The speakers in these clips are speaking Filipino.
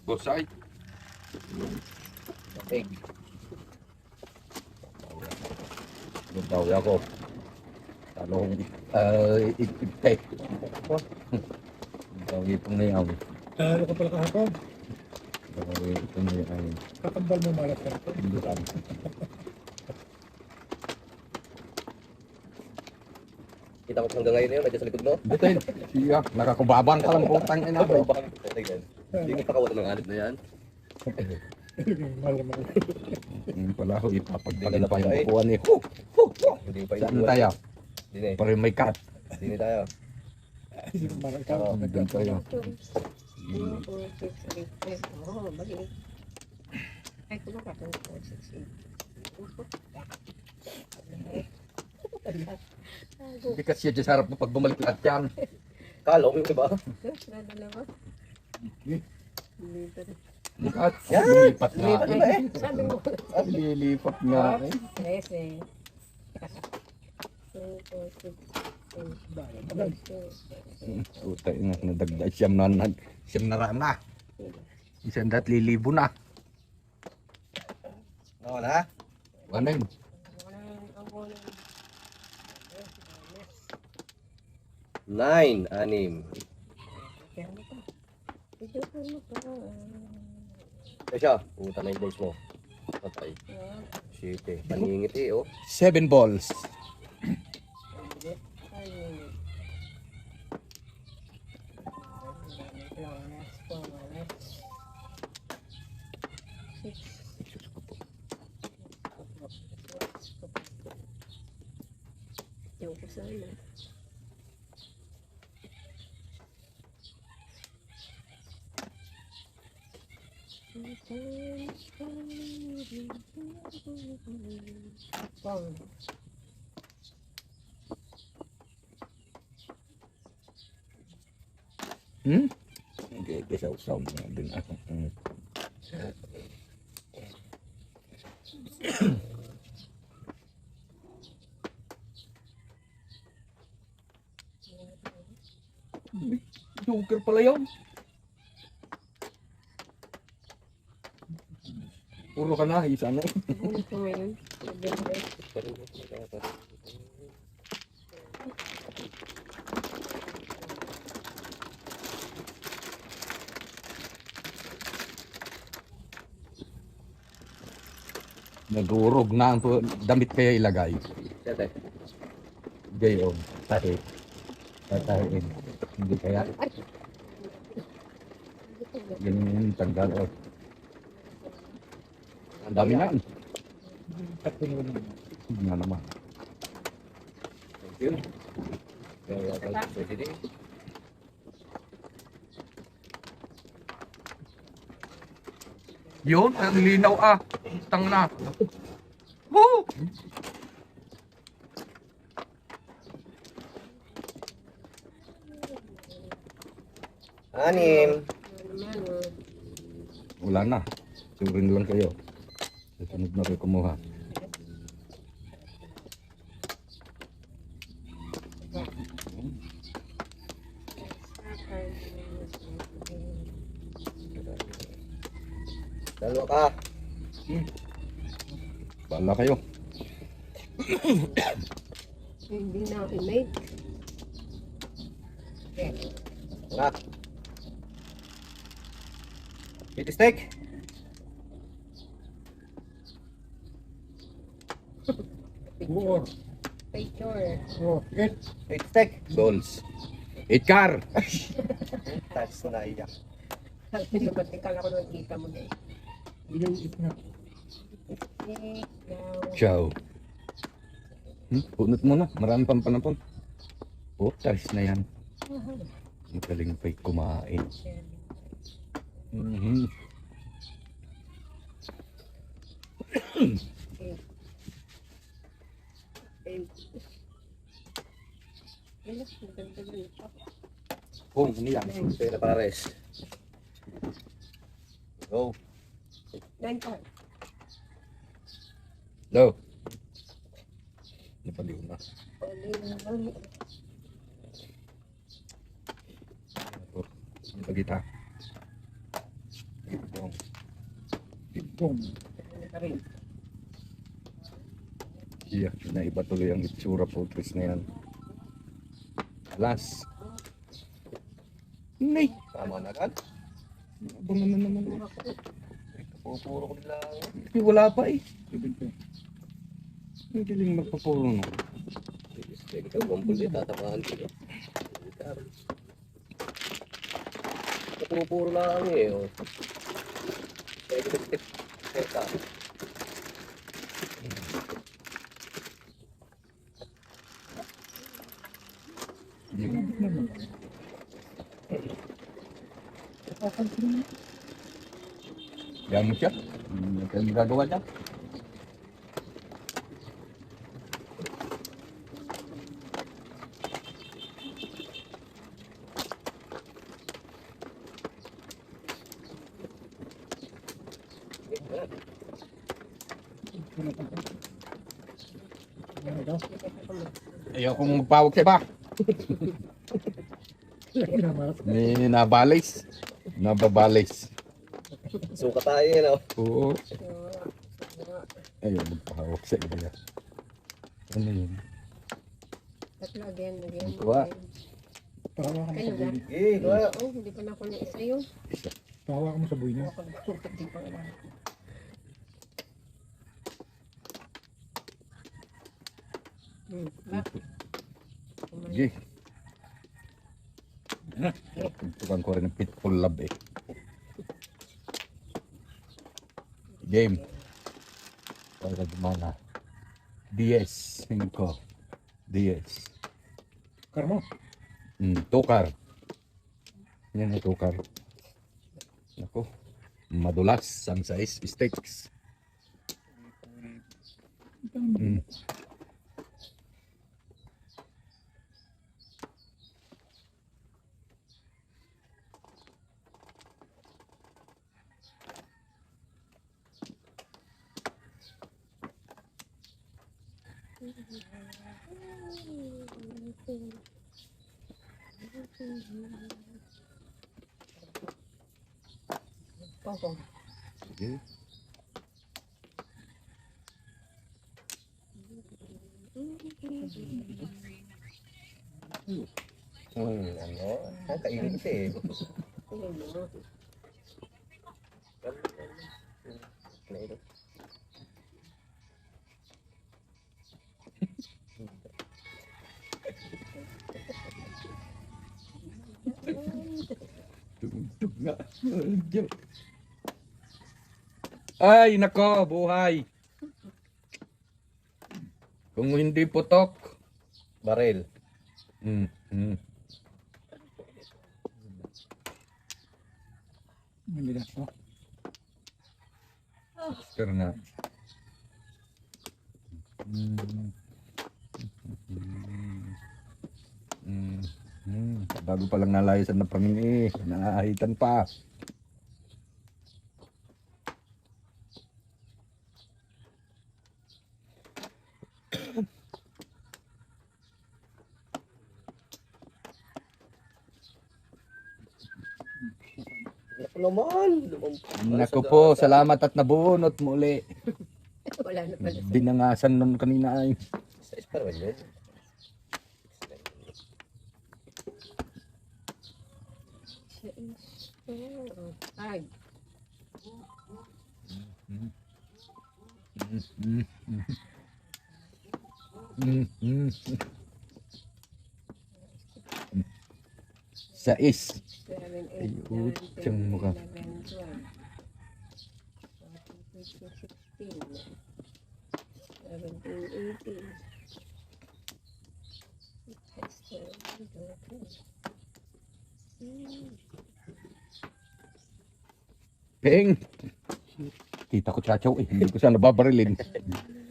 Bosay. Egg. Nagtawi ako. Talong ipte. Nagtawi itong na yaw. Ano ka pala kahapon? Nagtawi itong na yaw. Kakambal mo malas ka. Hindi ka. Kita ko hanggang ngayon yun, nandiyan sa likod mo. Butin. Siya. Nakakubabang ka lang putang ina. Hindi ko pa kawalan ng alip na yan. Mahal naman. Pala ako ipapagpagin pa yung bukuan ni. Hindi pa Saan inuwan. tayo? Hindi, Pero may cut. hindi tayo. Hindi ko mahal ka. Doon tayo. Oh, bagi. Ay, kung makatang 468. Hindi kasi dyan sa harap mo pag bumalik lahat yan. Kalong yung iba. Na dalawa. Dito na. At lumipat nga. Lumipat na eh. Sabi mo. Lilipat nga eh. 13. 4, 6, 8. Puta nga nadagdag siyam na rana. Isang dat lilibo na. Oo na. Ano yun? Nine, anim. Siya, puta na yung balls mo. Patay. Shit eh. Paningit eh, oh. 7 balls. Yung ko sana. Okay, kisaw-saw na din ako. Joker pala yun. Puro ka na, isa na. Ano ko ngayon? Nagurog na ang damit kaya ilagay. Sete. Gayon, tahi. Tatahiin. Hindi kaya. Ganyan yung tanggal. Oh. Ang dami na. Tatlo mo naman. Hindi nga naman. Thank you. Pwede din. Yun, ang linaw ah. Tang na. Woo! Anim. Wala na. Suring lang kayo. Susunod na kayo kumuha. Dalawa ka. Bala kayo. Hindi na ako made. Nga. Eat steak. Buor. Picture. Oh, get. Eat steak. Balls. Itkar. That's na iya. Hindi ba tikal ako nung kita mo na eh. Yung it nga. Ciao. Punot mo na. Marami pang panapon. Oh, taris na yan. Magaling pa'y kumain. Mhm. Oh, ano yan? Sa'yo na pares. Go. Go. Napaliw na. Ito kita. kangkong. Ano pa rin? Yeah, naiba tuloy ang itsura po, Chris na yan. Alas. Nay, Tama na agad. abangan na naman. Pupuro ko lang. Eh, wala pa eh. Ito. Ang galing magpapuro no. Pwede ka bumpul dito, tatamaan dito. Pupuro lang eh. Oh. Pwede ka tip. Teka. Yan mo siya. Ano tayo magagawa niya? Ayaw kong magpawag siya ba? May nabalis. Nababalis. Suka tayo yun oh. Oo. So, Ayaw magpahawak sa iya. Ano yun? tatlo again. Ito, ah. Pahawa ka mo Kayo sa na. buhay. Eh, kaya. Oh, hindi pa na ako na isa yun. Isa. Pahawa ka mo sa buhay niya. Hindi pa na. Sige. Tukan ko rin ng Pitbull Lab eh. Game. Para gumana. DS. Tingin ko. DS. Karmo. Tukar. Yan ang tukar. Ako. Madulas ang size mistakes. Pokong. Sige. Ano? Ang kainit eh. Tugtog nga. Ay, nako, buhay. Kung hindi putok. Baril. Mm, mm. Hindi na. Oh. Pero na. Bago pa lang nalayasan na pangingi, naahitan pa. Naku naman. Naku po, salamat at nabunot muli. Wala na pala. Dinangasan nun kanina ay. Sa Isparwell yun. Ay, Sais. 7, 8, Ayun, 9, 10, tiyang mukha. 11, 12, 14, 15, 16, 17, 18. Peng! Kita ko chachaw eh. Hindi ko siya nababarilin.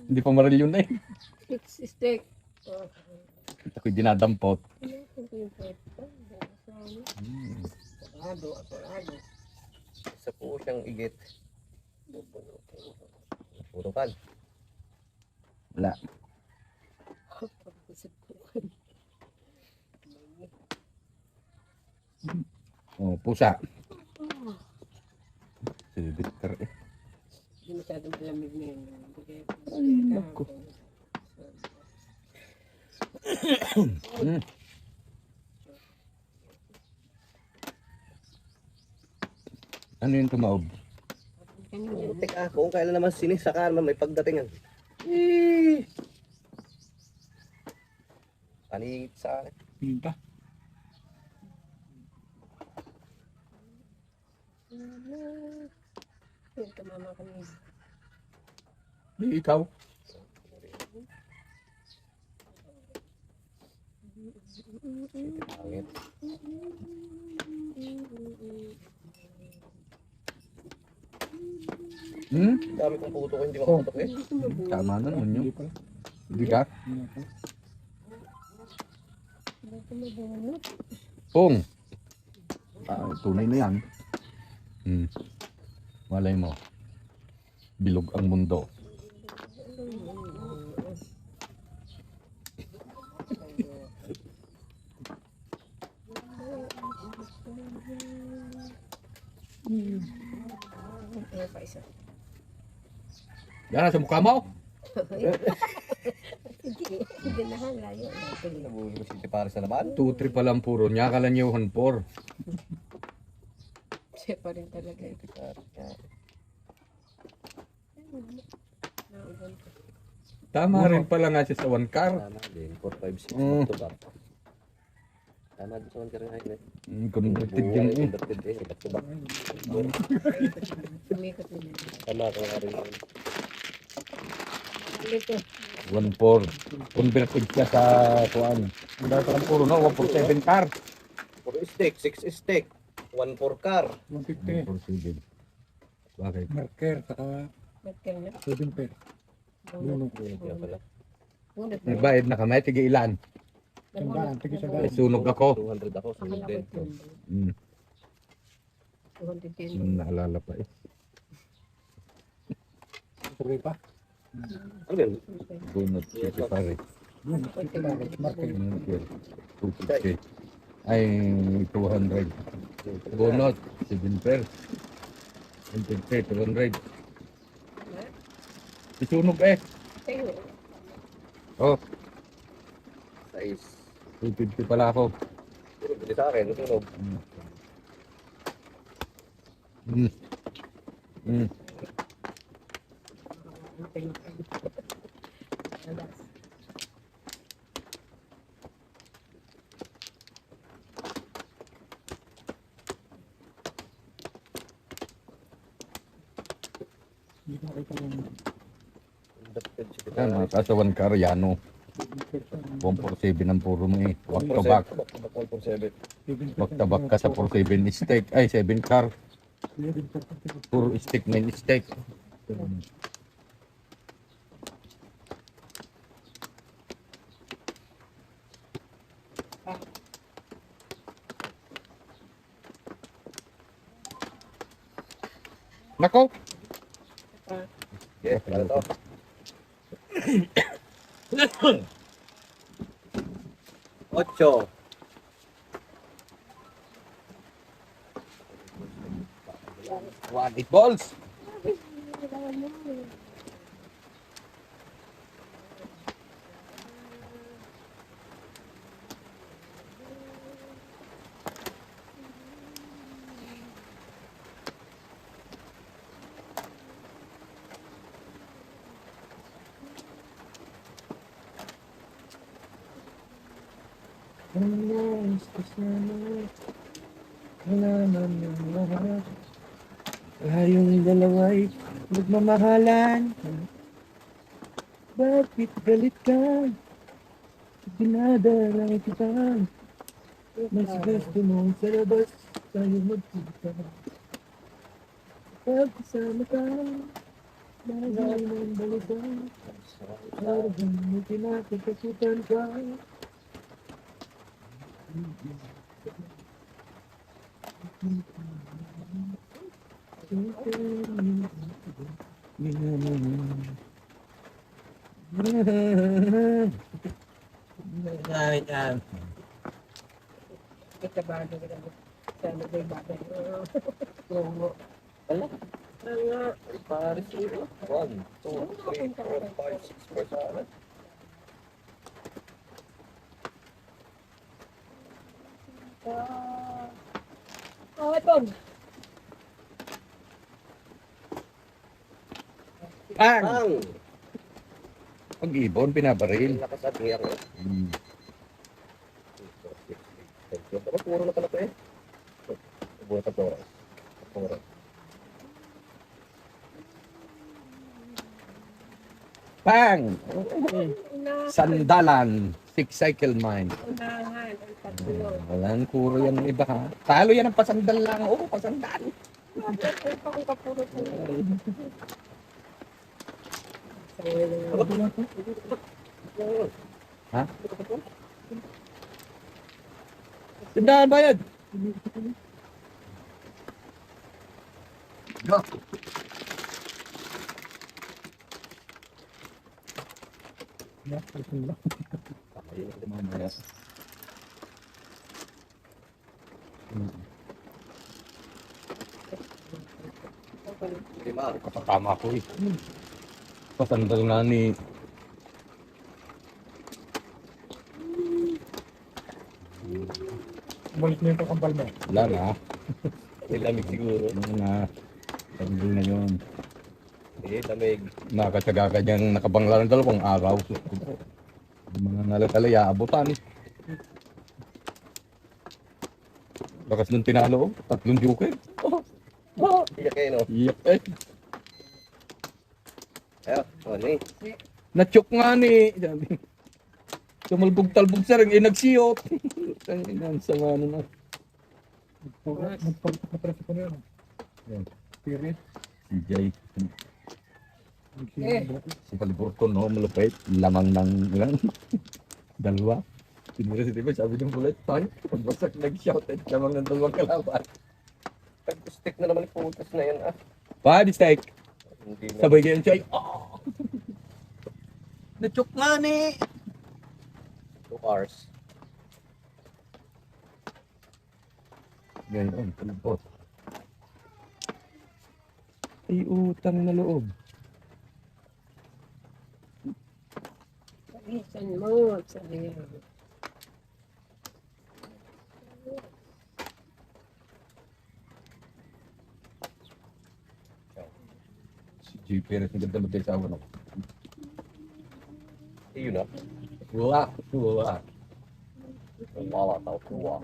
Hindi pa maril yun eh. Stick. Kita ko'y dinadampot. Atorado. Isa po siyang igit. Putukan. Wala. Oh, pusa. Silbiter eh. masyadong malamig na yun. Ay, naku. Ano yung tumaob? Putik ako, kung kailan naman sinisakaan man may pagdatingan. Eh. Paningit sa akin. Pinta. Yun, tumama kami. Di ikaw. Pangit. Hmm? Dami kong puto ko, hindi makaputok eh. Tama na nun yun. Hindi pala. Hindi ka? Hindi pala. Pong. Tunay na yan. Malay mo. Bilog ang mundo. Ano pa isa? Yan sa mukha mo. Hindi na halayo. Nabuhin ko si Paris na naman. 2-3 pa lang puro niya. Kalanyuhan 4. Siya pa rin talaga. Tama rin pala nga siya sa 1 car. Tama din, 4, 5, 6, Mm. back to back. Tama din sa mga rin ngayon eh. Converted yan eh. Converted eh, back to back. Sumikot na yun. Tama ka nga rin ngayon. Dito. 1-4. Converted siya sa kuan. Ang dahil palang puro no. 1-4-7 car. 4 stick, 6 stick, 1 4 car. 150. 1-4-7. Bakit? Marker, saka Nagkal na. 7 pair. Bruno. Kaya pala. Unat na. Nagbayad na kami. Tige ilan? Sandaan, tigil Eh, sandaan. sunog ako. 200 ako, sunod Akala ko din. ito. Mm. 210. Naalala pa eh. Survey pa. Ano yun? Bunot siya si pare. Bruno. Marker. 250. Ay, 200. Bunot. 7 pairs. 150, 200. Isunog eh. Sa'yo. Oh, Size. 250 pala ako. Puro pwede sa akin, sunog. Mm. Mm. Hindi ko makita yung Converted si Yan, mga kasawan Karyano. 147 ang puro mo eh. Back to back. 147. Back to back ka sa 47 steak. Ay, 7 car. Puro steak, 9 steak. Nako! Yes, wala to. Ocho. One eight balls! Tayong dalawa'y nagmamahalan. Bakit galit ka? Dinadalang kita. Mas gusto mo sa labas tayo magkita. Pagkasama ka, mahal ng balikan. Parang may kinakatakutan ka. Itabado ka na. Sana ba'y bagay? Oo. Wala. Ay, Paris eh. 1, 2, 3, 4, 5, 6 personas. Oh, ito. Pang! Ang! Pag-ibon, pinabaril. Lakas at niya ko. Hmm. Pero puro na pala ito eh. Puro na puro. Puro. Pang! Unahan. Sandalan. Six-cycle mine. Unahan. Ang tatlo. Walang kuro yan ng iba ha. Talo yan ang pasandal lang. Oo, pasandal. Ay, kung kapuro ko. Ha? Tindahan bayad. Go. Yeah, ito na. Mamaya. Lima. Kapatama ko eh. Pasandal nga ni Umalis na yung kakambal mo. wala na. Nilamig siguro. Ano na. Sandal na yun. Eh, lamig. Nakatsaga ka niyang nakabangla ng 2 araw. Yung mga nalatalaya, abutan eh. Bakas nung tinalo, 3 joker. Iyak kayo, no? Iyak eh. Ayaw, ano eh. Natsok nga ni. Tumalbog-talbog sa ring, nagsiyot. Ang sama na. Nagpagpag na preso ko na yun. Yan. Spirit. Si Jay. Eh. Si Paliburton, no, malupit. Lamang ng ilan. 2. Sinira si Tiba, sabi ng bulat, tayo. Pagbagsak nag-shout at lamang ng 2 kalaban. Pag-stick na naman yung putas na yan, ah. Pa, mistake. Hindi na. Sabay kayo siya. Oh! Natsok nga ni. 2 hours. Ngayon, talbot. Ay, utang na loob. Pagisan mo. Sayang. Si J. Perez, ang ganda matay sa awan ako. Eh, yun na. Wala, wala. Wala, tao kuha.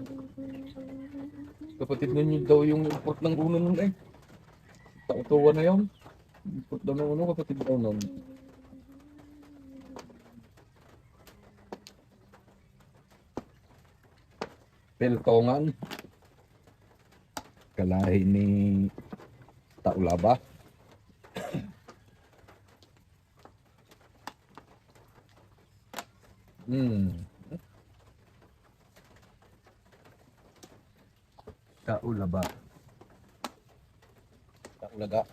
Kapatid ninyo daw yung import ng uno nun eh. Tautuwa na yun. Import daw ng uno, kapatid daw nun. Peltongan. Kalahi ni Taulaba. Taulaba. Nakulaga.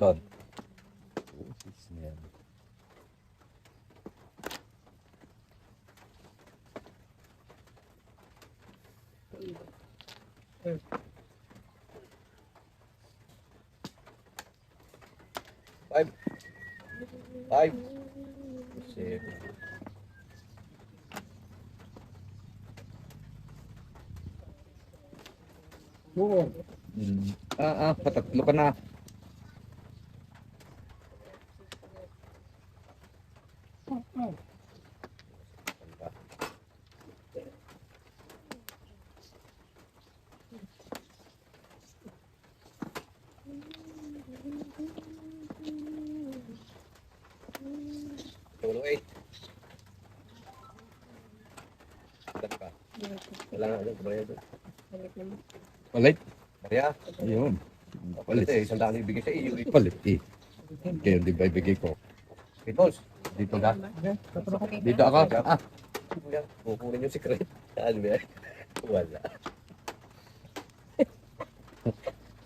Don. Five. 7. Oo. Patatlo ka na. Tulo 8. Dati ka. Wala nga, ano, bayad. Balik naman. Palit. Maria, Yun. palit eh. 100 ibigay sa iyo. Palit eh. Kaya di ba ibigay ko? Hey, boss. Dito ka. Okay, tatlo ko. Dito ako. Ah, Kukunin yung secret. Ano ba? Wala.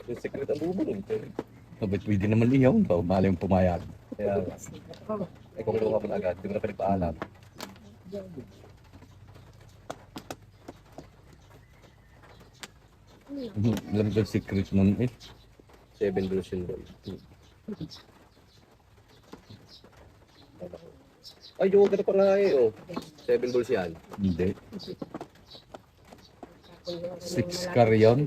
Yung secret ang bubulong. mabait pwede naman iyaw. Mali yung pumayag. Kaya, eh kung luha mo na agad, di mo na pinagpaalam. Alam ko yung secret nun eh. 7 balls yun doon. Ay, yung ganito pa nga eh, oh. 7 balls yan. Hindi. 6 carry-on.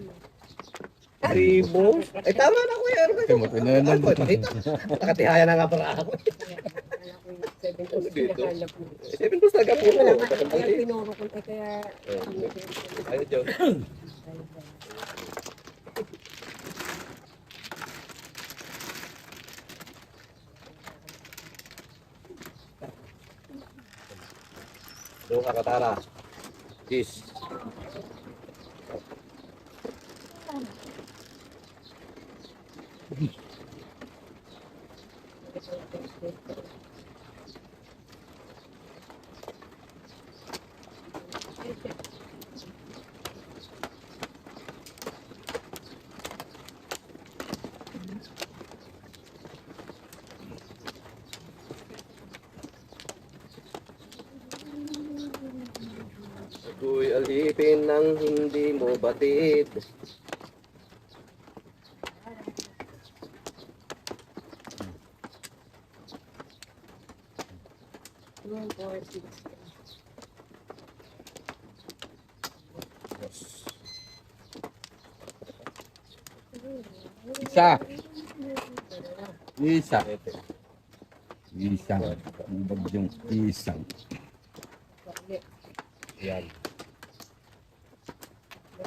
3 balls? Ay, tama na kuya. Ano ba ito? Kaya matinanan. Ano ba ito? Nakatihaya na nga para ako. Seven to Dito. hinahanap mo. 7 balls talaga po. Wala nga, kaya tinuro ko kaya Ayun, Joe. Doon ka, Katara. Cheese. Ako'y alipin ng hindi mo batid. One, four, six. Isa. Isa. Isa. Ibag yung isang. Yan.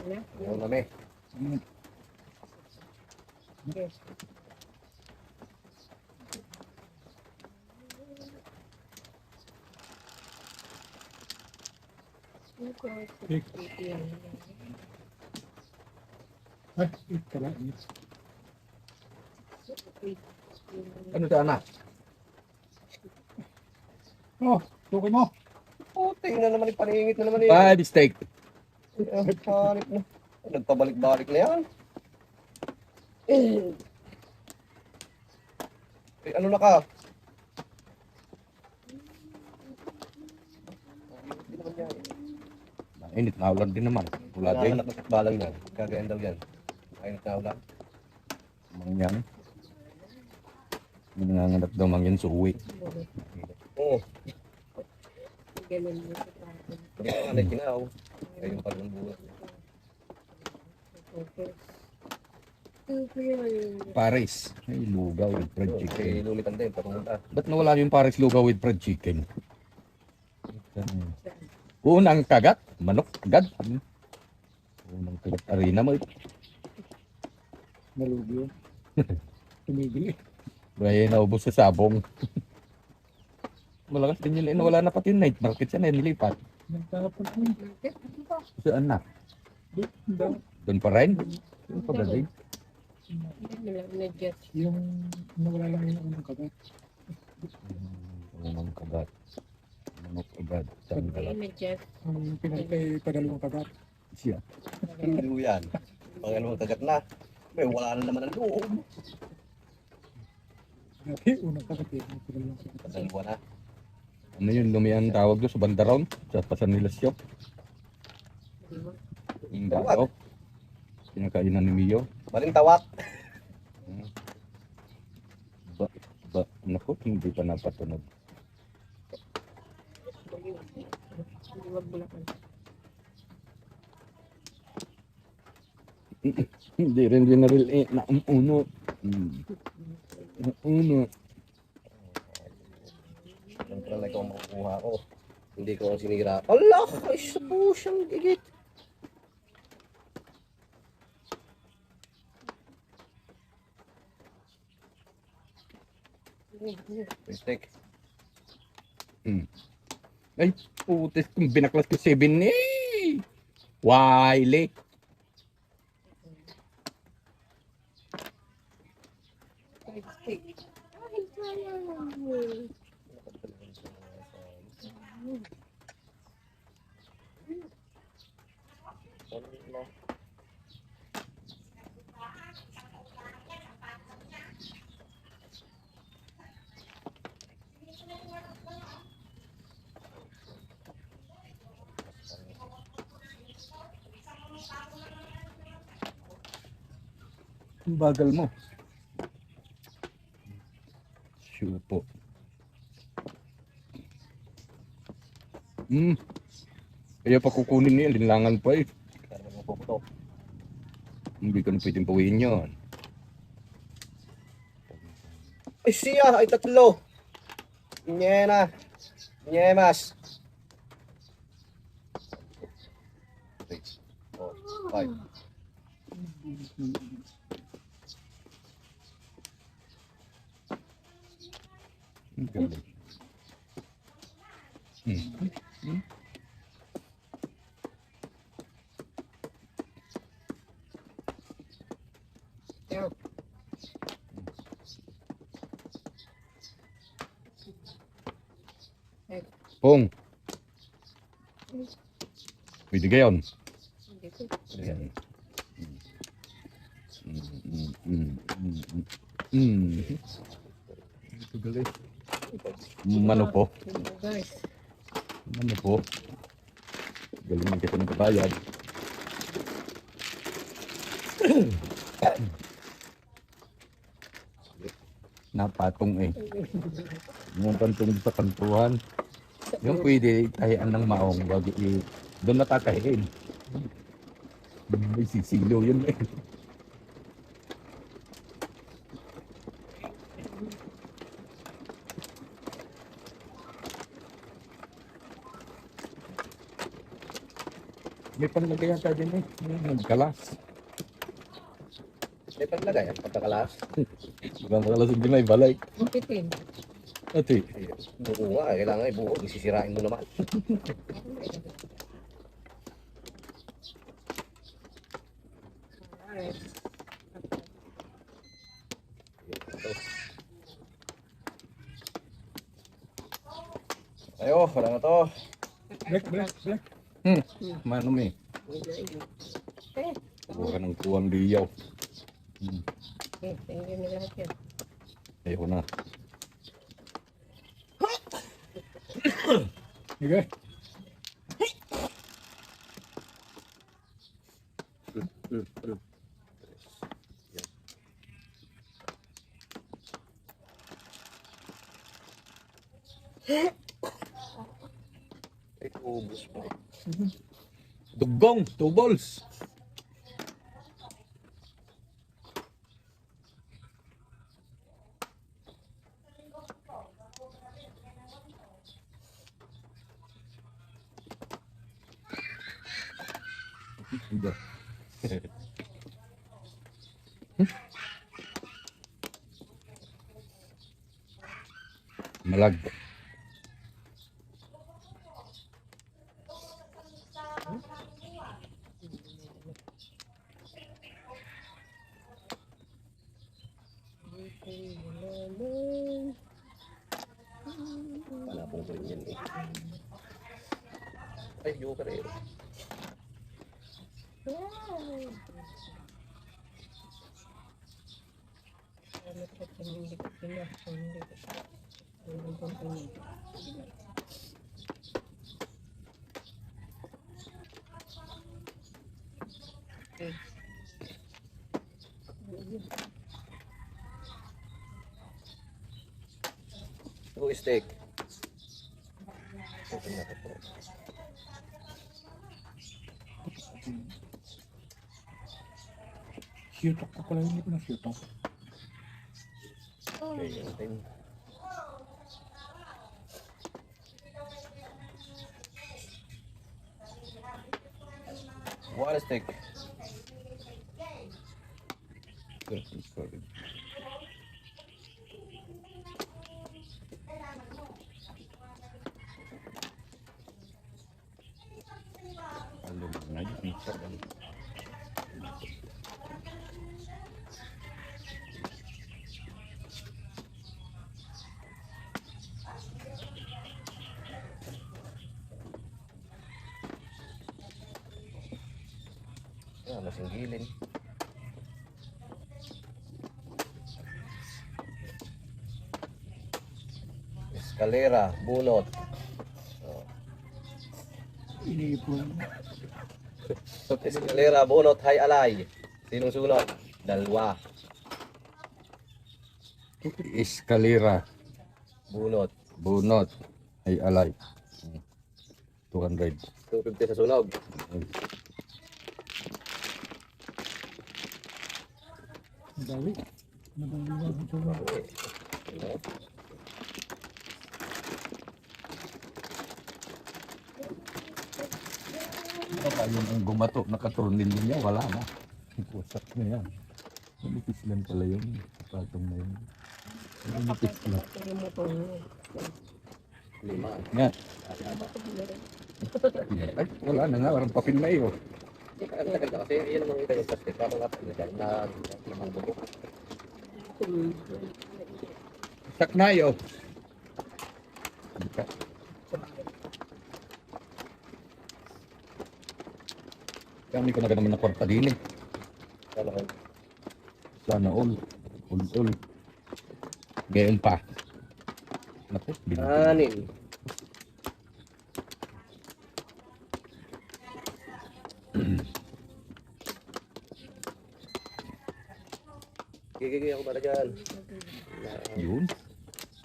Wala. Yung kami. Yes. Ay, ito lang. Ano ta anak? Oh, tukoy mo. Puting na naman, paningit na naman eh. 5 steak. Hanip na. Nagpabalik-balik na yan. Eh, ano na ka? Hindi naman yan. Init na ulan din naman. Wala din. Anak na balang yan. Gagayan daw yan. Ayun na ulan. Mangyan. Nanganganap daw mangyan sa uwi. Oo. Ganun mo sa tayo. Hindi ka nga nakinaw. Ayun pa rin buwan. Okay. Ito yun. Paris. Ay, lugaw with fried Eh, chicken. lumitan din. Papunta. Ba't nawala yung Paris lugaw with fried chicken? Unang kagat. Manok. Agad. Unang kagat. Arena mo. Nalugi yun. Tumigil eh. Kaya naubos sa sabong. Malakas din yun. Wala na pati yung night market siya na nilipat. Nagtapon ko. Saan na? Doon. Doon pa rin? Doon pa rin? Na-jet. Yung nawala lang yung unang kagat. Unang kagat. Manok agad. Saan Okay, kagat? na-jet. Ang pinagkay padalawang kagat. Siya. Ano yan? Pangalawang kagat na. May wala na naman ang loob. Dati unang kagat eh. Padalawang kagat. Dalawa na. Ano yun? Lumian tawag doon sa Bandaron? Sa Pasanilas Shop? Yung dato. Pinakainan ni Mio. Balintawak. Naku, hindi pa napatunog. Huwag bulakan. Hindi rin dinaril eh. Nauno. Nauno. Alam ko na ikaw ang makukuha ko. Hindi ko ang sinira. Allah! Ay, sa po siyang gigit. Mistake. Ay, putis. Kung binaklas ko 7 eh. Wiley. Ay, sayang. Ang bagal mo. Syupo. Kaya pa kukunin niya, linlangan pa eh. Karang mapuputok. Hindi ko na pwedeng pawiin yun. Ay siya, ay tatlo. Nyena. Nyemas. 6, 4, 5. Ang galing. There. Pong. Pwede ka yun. Hindi ko. Ayan. Ito galing. Mano po. Guys. Mano po. Galing kita ng kabayad. Napatong eh. Yung pantong sa kantuhan. Yung pwede tahian ng maong. Wag doon matakahin. May sisilo yun eh. May panlagay yata din eh. Nagkalas. May paglagay, ang pagkakalas. Mukhang makalas din may balay. Pitin. Ate. Oo nga, kailangan ibuo. Isisirain mo naman. Alright. Ayo, wala na to. Black. Mano me. Eh, Bukan ng tuwang diyaw. tingnan nila lahat yan. Ayaw na. Sige. Ay, ubus pa. Dugong, 2 balls. Udah. Malag. Wala pong ganyan eh. Ay, joker eh. Hindi ko Go steak. Ito na po. Siyutok ko pala, hindi ko na siyutok. Okay, yung time. One steak. Alam mo na yun. Yan, nasinggilin. Escalera, bunot. Inipon. Escalera, bunot, hay alay. Sinong sunod? Dalawa. Escalera. Bunot. Bunot. Ay alay. 200. 250 sa sunog. Madali. Madali na ito ba? Baka yun ang gumato, nakaturnin din niya, wala na. Kusak na yan. Manipis lang pala yun. Patong na yun. Manipis lang. Yung motor mo. 5. Yan. Ay, wala na nga, parang papin na iyo. Ang tagal na kasi, yan ang mga yung plastic. Parang natin na naman buko. Sak na iyo. Kami ko na naman na kwarta din eh. Kala ko. Sana all. All. Ngayon pa. Naku, Anin. Gigigay ako pala dyan. Yun.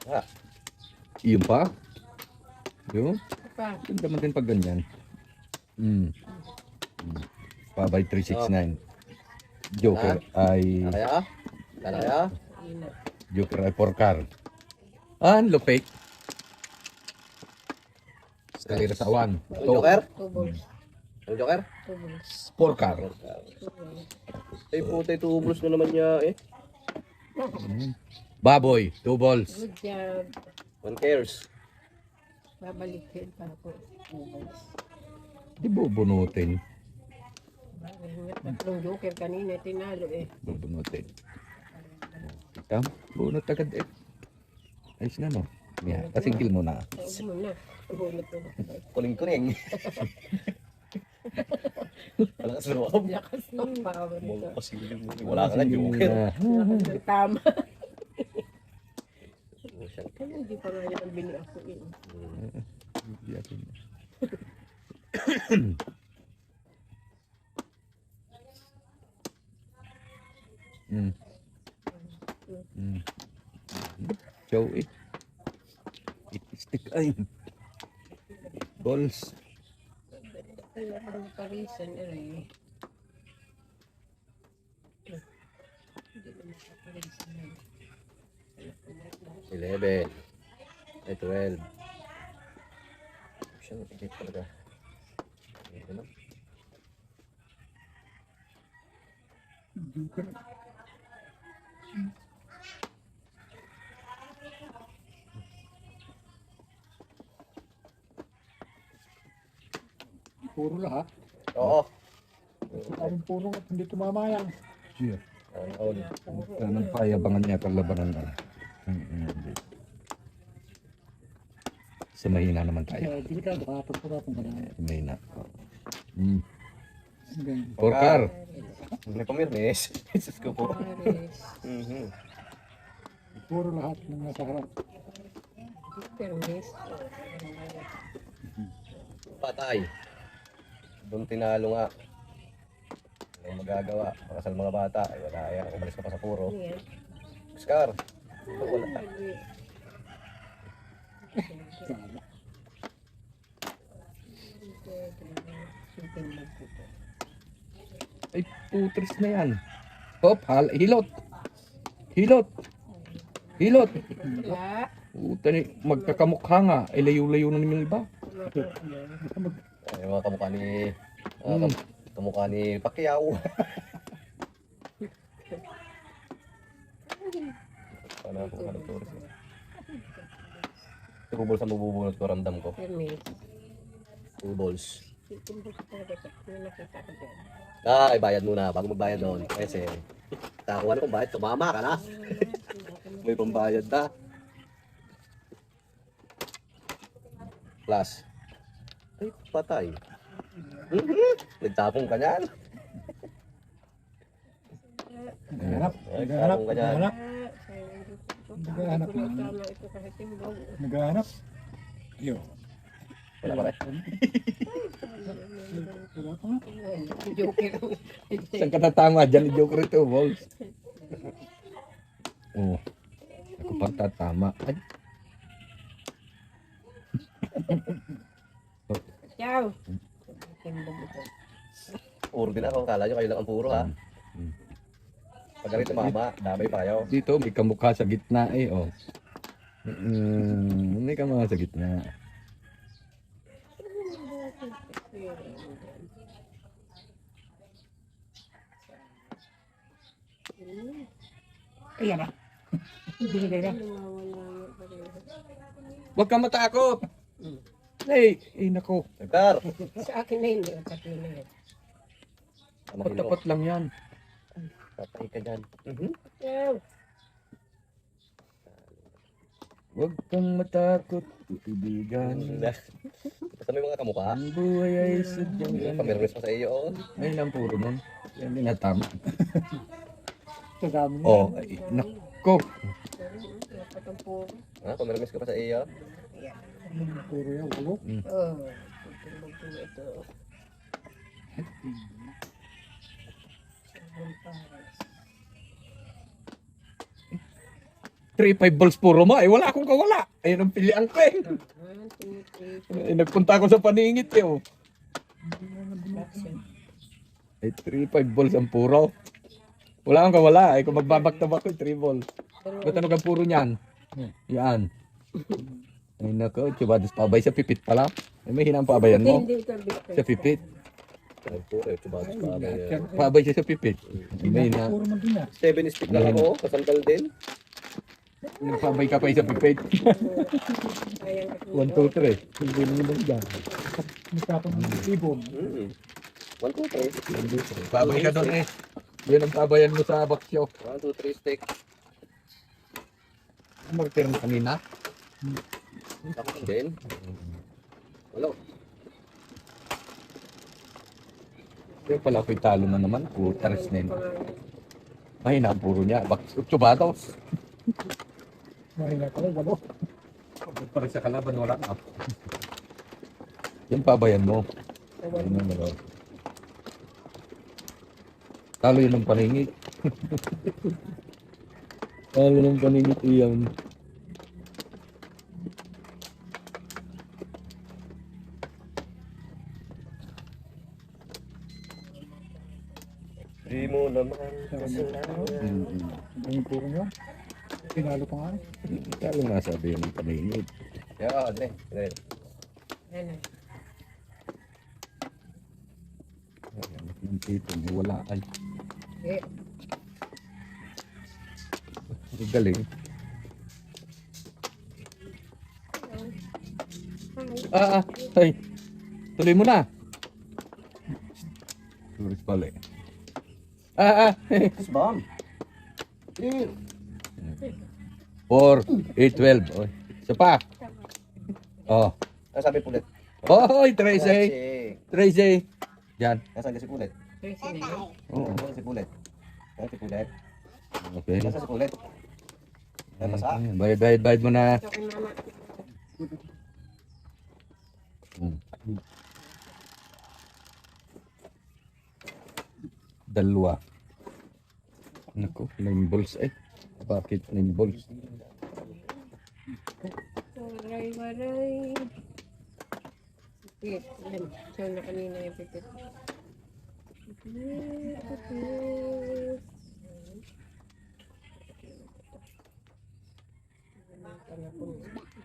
Ha? Iyon pa. Yun. Pa. Ganda man din pag ganyan. Pa by 369. Joker ay Kaya? Kaya? Joker ay 4 car. Ang lupit. Escalera sa 1. Ang Joker? Tubos. Ang Joker? Tubos. 4 car. Ay puta, tubos na naman niya eh. Baboy, 2 balls. Good job. One cares. Babalikin pa ako. Tubos. Di bubunutin. Tatlong joker kanina tinalo eh. Bubunutin. Kita, bunot agad eh. Ayos na no. Yeah, kasingkil mo na. Huwag mo na. Hulot mo na. Kuling-kuling. Wala ka sa loob. Lakas ng power Wala nito. ka siling mo. Wala ka na Joker. Tama. Kaya hindi pa nga yan ang bini ako eh. Show it. It stick ay. Balls. Kaya ang parisan eh. Hindi naman sa parisan eh. 11. Ay, 12. Siya, ikit talaga. Ito na. Joker. Puro lahat. Oo. Ang puro at hindi tumamayang. Cheer. All. Kanang payabangan niya kalabanan na. Sa mahina naman tayo. Kaya di ka nakapagpapapang ka na. Sa mahina. Ganyan. 4 car. May pamirnis. Jesus ko po. Paris. Puro lahat ng nasa harap. Permis. Patay. Doon tinalo nga. Wala magagawa. Makasal mga bata. Ay, wala yan. Umalis ka pa sa puro. Ano yan? Scar. Wala. Sana. Ay, putris na yan. Hop, hilot. Hilot. Hilot. Wala. Puta ni, magkakamukha nga. Ay, layo-layo na naman yung iba. Ay, mga kamukha ni... kamukha ni Pacquiao. Paano ako kanagturis eh. Two balls ang mabubunot ko, ramdam ko. Permis. 2 balls. Timbok talaga sa nakita ko dyan. Ay, bayad muna bago magbayad doon. Kasi, takuha na kung bayad, tumama ka na. May pambayad na. Plus. Ay, patay. Nagtapong ka niyan. Naghahanap. Ay, Naghahanap. tarong ka niyan. Naghahanap. Naghahanap. Tama ito kahit timbok. Naghahanap. Yo. Wala pa rin. Wala pa nga. Joker. Saan ka tatama dyan ni Joker ito, balls? Oh. Kuparta tama. Ay, Ciao. Timbog ito. Puro din ako. Kala nyo kayo lang ang puro ha. Pag ganito mama, damay pa kayo. dito may kamukha sa gitna eh, oh. May kamukha sa gitna. Ayan na. Binigay na. Huwag kang matakot. Ay, nako. Nagkar! Sa akin na yun, yung tatlo na yun. Tapat lang yan. Patay ka dyan. Ciao. Huwag kang matakot, kaibigan. Basta may mga kamukha. Ang buhay ay sadyang Pamirmis pa sa iyo. Oh. Ay, lang puro nun. Yan din natama. Sa dami niya. Oh, ay, nako. Dapat ang puro. Ha? Pamirmis ka pa sa iyo. Ayan. Puro yan. Walo. Oh. Timbog ko na ito. Sabon pares. 3-5 balls puro mo. Ay, wala akong kawala. Ayun ang pilihan ko eh. 1, 2, 3, Ay, nagpunta ako sa paningit eh. Oh. 4. Ay, 3-5 balls ang puro. Wala akong kawala. Ay, kung magbabak-tabak ko, 3 balls. Ba't ano kang puro niyan? Yan. Ay, nako. Chubados pabay sa pipit pala. Ay, may hinang pabayan mo. Hindi ito, Victor. Sa pipit. Ay, puro. Chubados pa kami. Pabay siya sa pipit. Ay, may na. Puro man din yan. 7 stick lang ako. Kasangkal din. Nagpabay ka pa sa pipit. Ayan, 1, 2, 3. Hindi mo naman dyan. Nagtapon ng ibon. 1, 2, 3. Pabay ka doon eh. Yan ang pabayan mo sa baksyo. 1, 2, 3 stick. Ano magtira mo kanina? Tapos din. Walo. Kaya pala ako'y talo na naman. Putares na yun. Ay, napuro niya. Baksyo, chubados. Mahina pala. Walo. Para sa kalaban, wala ka. Yung pabayan mo. Ayun ang malo. Talo yun ng paningit. Talo ng paningit iyan. Di mo naman kasalanan. Ang puro niya. Pinalo pa nga. Talo nga sabi yun ng paningit. Kaya, Andre. Ano? Yung tito mo, wala ay. Eh, Ang galing. Ay. Tuloy mo na. Tulis pala eh. Bam. Here. 4, 8, 12. Oy. Isa pa. Oh. Sabi pulit. Hoy, Tracy. Tracy. Yan. Nasaan si pulit? Tracy na yun. Oo. Nasaan si pulit? Nasaan si pulit? Okay. Nasaan si pulit? Nasaan? Bayad mo na. Ito kay mama. Dalawa. Naku, 9 balls eh. Bakit 9 balls? Waray. Pipit. Yan. Siya na kanina yung pipit.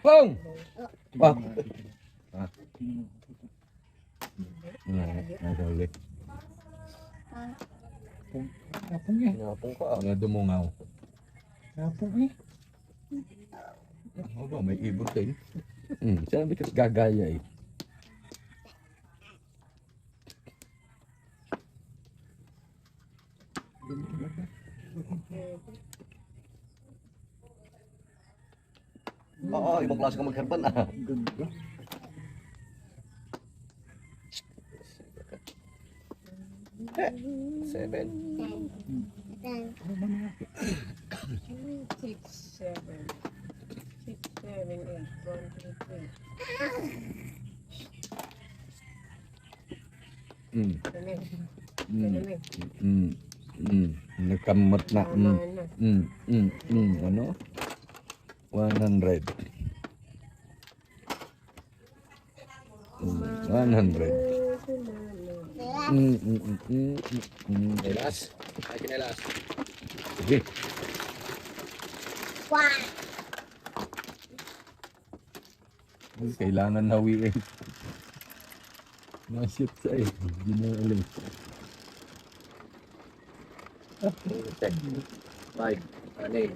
Pong! Ah. Nasa ulit. Napong eh. Napong ka. Ano dumungaw? Napong eh. Oo ba, may ibon din. Sabi kasi gagaya eh. Oo, ibang klase ka magherban ah. Seven. 6, 7. 6, 7, 8, 1, 2, 3. Nagkamot na. Tama na. Ano? 100. 100. Kinelas. Ay, kinelas. Sige. Ay, kailangan hawiin. Nashoot sa eh. Hindi na alam. Check. 5. Ano eh?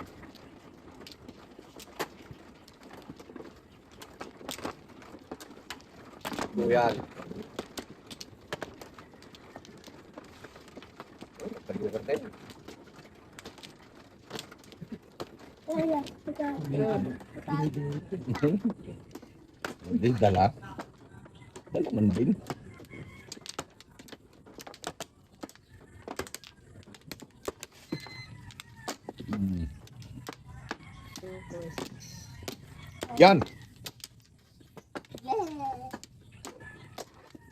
Yan. Pag-iwan din. Hindi, dala. Dala man din. Yan.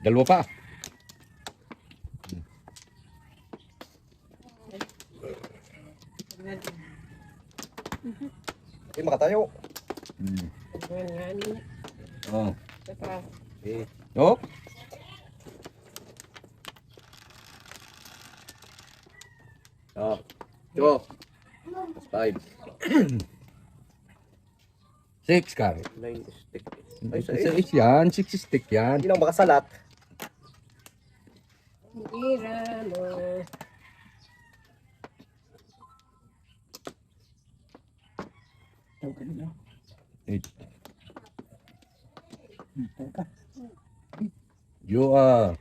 Dalawa pa. Hindi makatayo. Oh. Eh. Oh. Oh. 2. 5. 6 kare. 9 stick. Ay, sa Sa is yan. 6 stick yan. Hindi lang makasalat. Ira mo. Tawag ka nila. 8. Tawag ka. You are.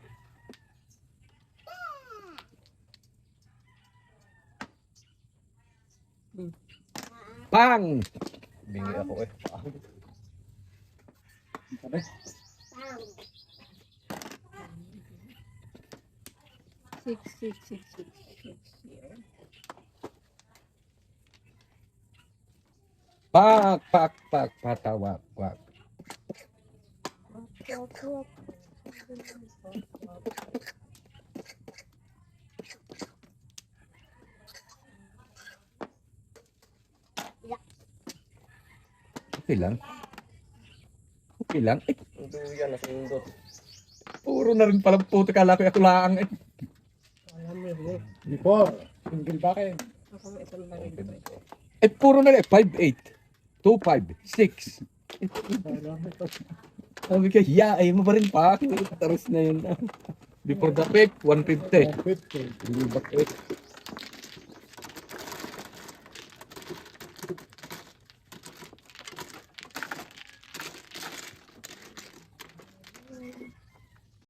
Pang! Bingi ako eh. Sabi? Six. Pak, patawak, wak. Okay lang. Okay lang. Eh, Ito yan, nasundot. puro na rin palang puto. Kala ko ako lang eh. Alam mo yun. Hindi po. Single ba kayo? Ako may isang baril ko. Eh, puro na rin. 5'8". 2'5". 6. Sabi ka, ay mo pa rin pa. Taros na yun. Before the pick, 150. 50. Hindi ba pick?